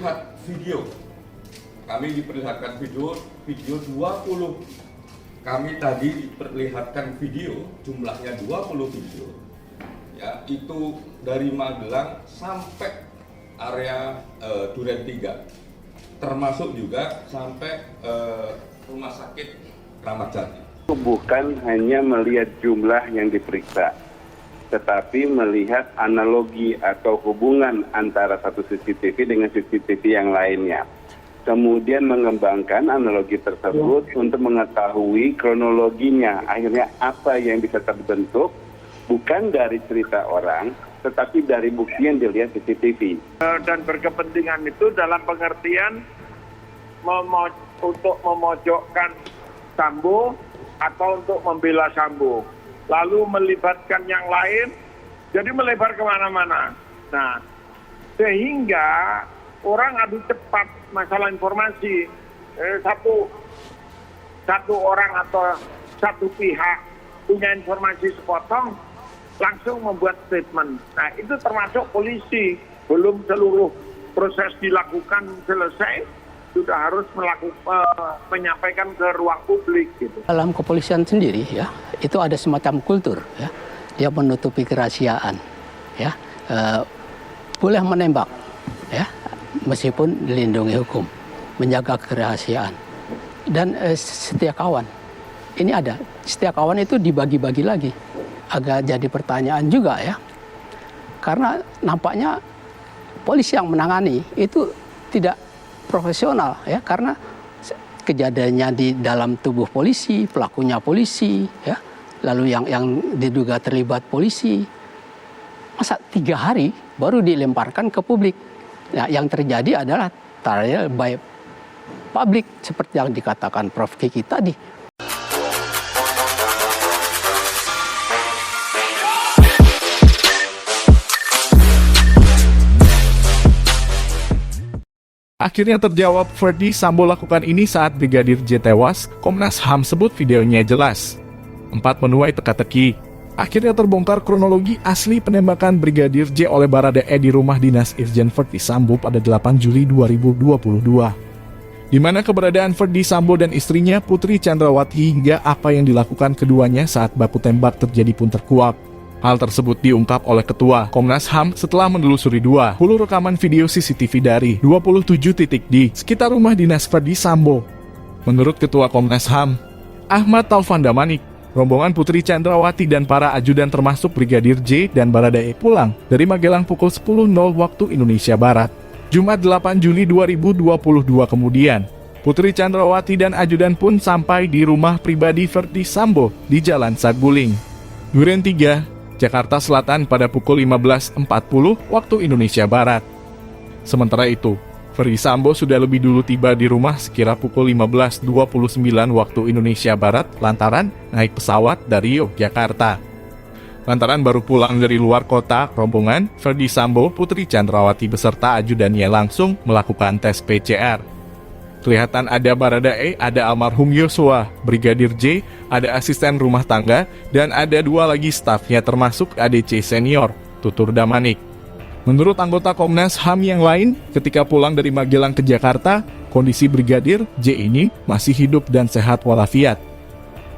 melihat video. Kami diperlihatkan video 20. Kami tadi diperlihatkan video, jumlahnya 20 video. Ya, itu dari Magelang sampai area Duren 3. Termasuk juga sampai rumah sakit Kramat Jati. Bukan hanya melihat jumlah yang diperiksa, tetapi melihat analogi atau hubungan antara satu CCTV dengan CCTV yang lainnya. Kemudian mengembangkan analogi tersebut untuk mengetahui kronologinya. Akhirnya apa yang bisa terbentuk bukan dari cerita orang, tetapi dari bukti yang dilihat CCTV. Dan berkepentingan itu dalam pengertian untuk memojokkan Sambo atau untuk membela Sambo. Lalu melibatkan yang lain, jadi melebar kemana-mana. Nah, sehingga orang adu cepat masalah informasi. Satu orang atau satu pihak punya informasi sepotong, langsung membuat statement. Nah, itu termasuk polisi. Belum seluruh proses dilakukan selesai, sudah harus menyampaikan ke ruang publik gitu. Dalam kepolisian sendiri ya, itu ada semacam kultur ya. Dia menutupi kerahasiaan ya. Boleh menembak ya, meskipun dilindungi hukum, menjaga kerahasiaan. Dan setia kawan. Ini ada, setia kawan itu dibagi-bagi lagi. Agak jadi pertanyaan juga ya. Karena nampaknya polisi yang menangani itu tidak profesional ya, karena kejadiannya di dalam tubuh polisi, pelakunya polisi ya, lalu yang diduga terlibat polisi, masa 3 hari baru dilemparkan ke publik. Nah, yang terjadi adalah trial by public seperti yang dikatakan Prof. Kiki tadi. Akhirnya terjawab, Ferdy Sambo lakukan ini saat Brigadir J tewas. Komnas HAM sebut videonya jelas. 4 menuai teka-teki. Akhirnya terbongkar kronologi asli penembakan Brigadir J oleh Baradae di rumah dinas Irjen Ferdy Sambo pada 8 Juli 2022. Di mana keberadaan Ferdy Sambo dan istrinya Putri Chandrawati hingga apa yang dilakukan keduanya saat baku tembak terjadi pun terkuak. Hal tersebut diungkap oleh Ketua Komnas HAM setelah menelusuri 2 hulu rekaman video CCTV dari 27 titik di sekitar rumah dinas Ferdy Sambo. Menurut Ketua Komnas HAM, Ahmad Taufan Damanik, rombongan Putri Chandrawati dan para ajudan termasuk Brigadir J dan Baradae pulang dari Magelang pukul 10.00 waktu Indonesia Barat. Jumat 8 Juli 2022 kemudian, Putri Chandrawati dan ajudan pun sampai di rumah pribadi Ferdy Sambo di Jalan Saguling, Duren 3, Jakarta Selatan pada pukul 15.40 waktu Indonesia Barat. Sementara itu, Ferdy Sambo sudah lebih dulu tiba di rumah sekira pukul 15.29 waktu Indonesia Barat lantaran naik pesawat dari Yogyakarta. Lantaran baru pulang dari luar kota, rombongan Ferdy Sambo, Putri Chandrawati beserta ajudannya langsung melakukan tes PCR. Kelihatan ada Baradae, ada almarhum Yosua, Brigadir J, ada asisten rumah tangga, dan ada 2 lagi stafnya termasuk ADC senior, tutur Damanik. Menurut anggota Komnas HAM yang lain, ketika pulang dari Magelang ke Jakarta, kondisi Brigadir J ini masih hidup dan sehat walafiat.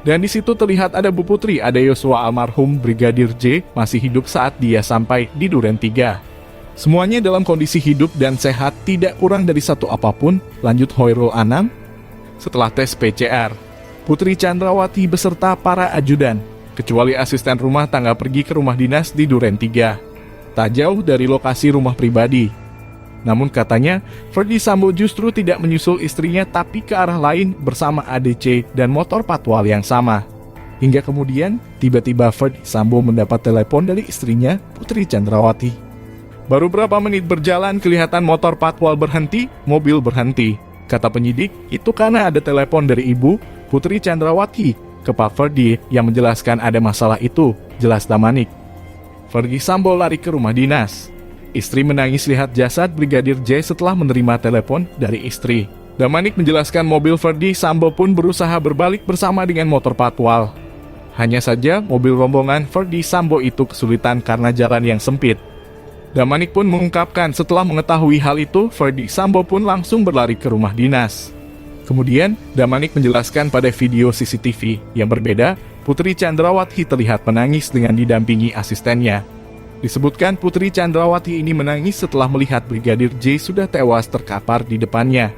Dan di situ terlihat ada Bu Putri, ada Yosua almarhum Brigadir J masih hidup saat dia sampai di Duren 3. Semuanya dalam kondisi hidup dan sehat, tidak kurang dari satu apapun, lanjut Hoirul Anam. Setelah tes PCR, Putri Chandrawati beserta para ajudan, kecuali asisten rumah tangga pergi ke rumah dinas di Duren 3, tak jauh dari lokasi rumah pribadi. Namun katanya, Ferdy Sambo justru tidak menyusul istrinya tapi ke arah lain bersama ADC dan motor patwal yang sama. Hingga kemudian, tiba-tiba Ferdy Sambo mendapat telepon dari istrinya, Putri Chandrawati. Baru berapa menit berjalan kelihatan motor patwal berhenti, mobil berhenti. Kata penyidik, itu karena ada telepon dari ibu, Putri Chandrawati, ke Pak Ferdy yang menjelaskan ada masalah itu, jelas Damanik. Ferdy Sambo lari ke rumah dinas. Istri menangis lihat jasad Brigadir J setelah menerima telepon dari istri. Damanik menjelaskan mobil Ferdy Sambo pun berusaha berbalik bersama dengan motor patwal. Hanya saja mobil rombongan Ferdy Sambo itu kesulitan karena jalan yang sempit. Damanik pun mengungkapkan setelah mengetahui hal itu, Ferdy Sambo pun langsung berlari ke rumah dinas. Kemudian, Damanik menjelaskan pada video CCTV yang berbeda, Putri Chandrawati terlihat menangis dengan didampingi asistennya. Disebutkan Putri Chandrawati ini menangis setelah melihat Brigadir J sudah tewas terkapar di depannya.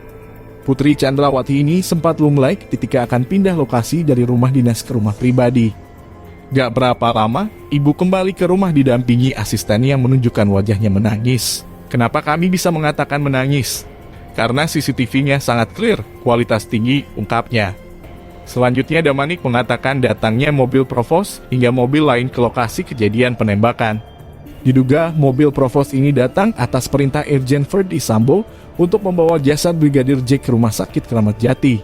Putri Chandrawati ini sempat lunglai ketika akan pindah lokasi dari rumah dinas ke rumah pribadi. Gak berapa lama, ibu kembali ke rumah didampingi asisten yang menunjukkan wajahnya menangis. Kenapa kami bisa mengatakan menangis? Karena CCTV-nya sangat clear, kualitas tinggi, ungkapnya. Selanjutnya Damanik mengatakan datangnya mobil provos hingga mobil lain ke lokasi kejadian penembakan. Diduga mobil provos ini datang atas perintah Irjen Ferdy Sambo untuk membawa jasad Brigadir J ke Rumah Sakit Kramat Jati.